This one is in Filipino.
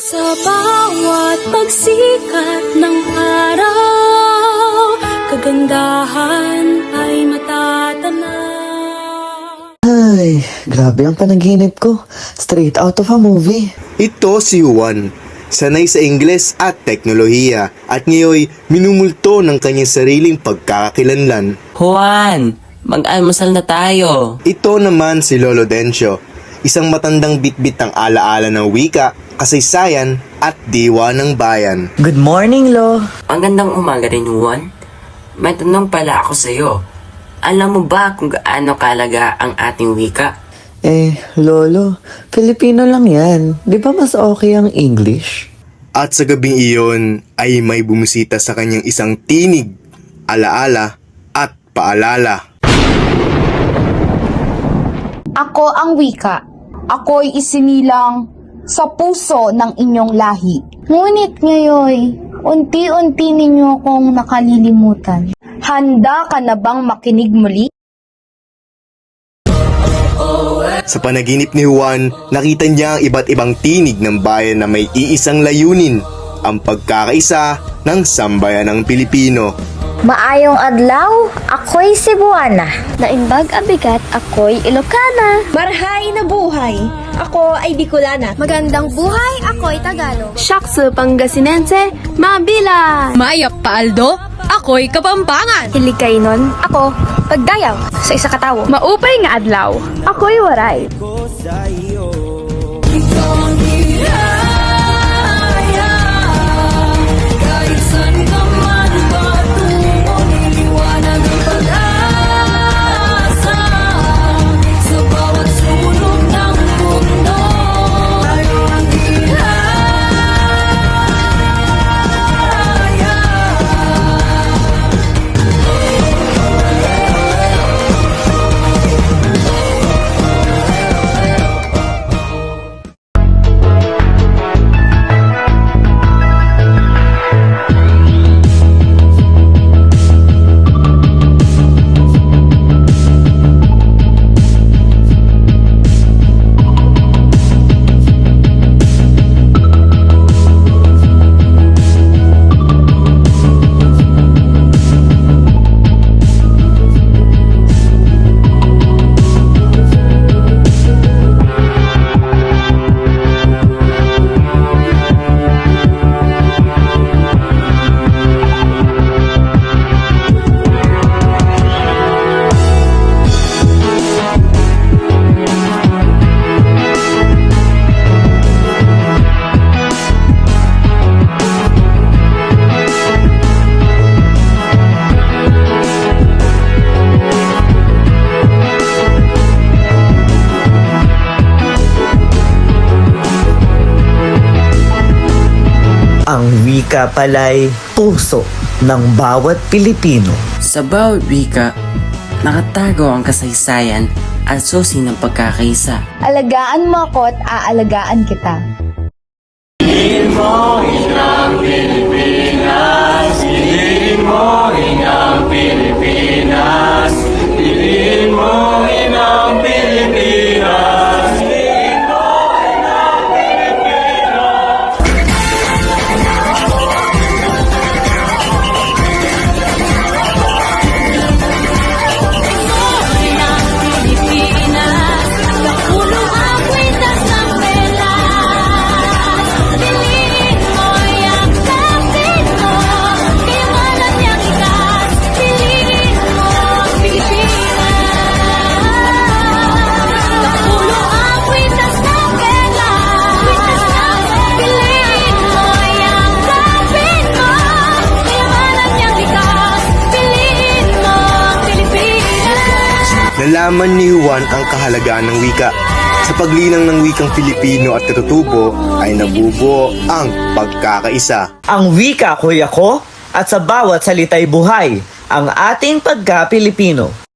Sa bawat pagsikat ng araw, kagandahan ay matatanaw. Ay, grabe ang panaginip ko. Straight out of a movie. Ito si Juan, sanay sa Ingles at teknolohiya at ngayon minumulto ng kanyang sariling pagkakakilanlan. Juan, mag-almusal na tayo. Ito naman si Lolo Dencio, isang matandang bitbit ng alaala ng wika, kasaysayan at diwa ng bayan. Good morning, Lo. Ang gandang umaga rin, Juan. May tanong pala ako sa'yo. Alam mo ba kung gaano kalaga ang ating wika? Lolo, Filipino lang yan. Di ba mas okay ang English? At sa gabing iyon ay may bumisita sa kanyang isang tinig, alaala at paalala. Ako ang wika. Ako'y isinilang sa puso ng inyong lahi. Ngunit ngayon, unti-unti ninyo akong nakalilimutan. Handa ka na bang makinig muli? Sa panaginip ni Juan, nakita niya ang iba't ibang tinig ng bayan na may iisang layunin, ang pagkakaisa ng sambayanang Pilipino. Maayong adlaw, ako'y Cebuana. Naimbag abigat, ako'y Ilocana. Marhay na buhay, ako ay Bicolana. Magandang buhay, ako'y Tagalog. Shakso Pangasinense, Mabila. Mayak Paaldo, ako'y Kapampangan. Hiligaynon, ako, Pagdayaw, sa isa katawo. Maupay nga adlaw, ako'y Waray. Ang wika pala'y puso ng bawat Pilipino. Sa bawat wika, nakatago ang kasaysayan at susi ng pagkakaisa. Alagaan mo ako at aalagaan kita. Nalaman ni Juan ang kahalagaan ng wika. Sa paglinang ng wikang Filipino at katutubo ay nabubuo ang pagkakaisa. Ang wika ko'y ako at sa bawat salita'y buhay ang ating pagka-Pilipino.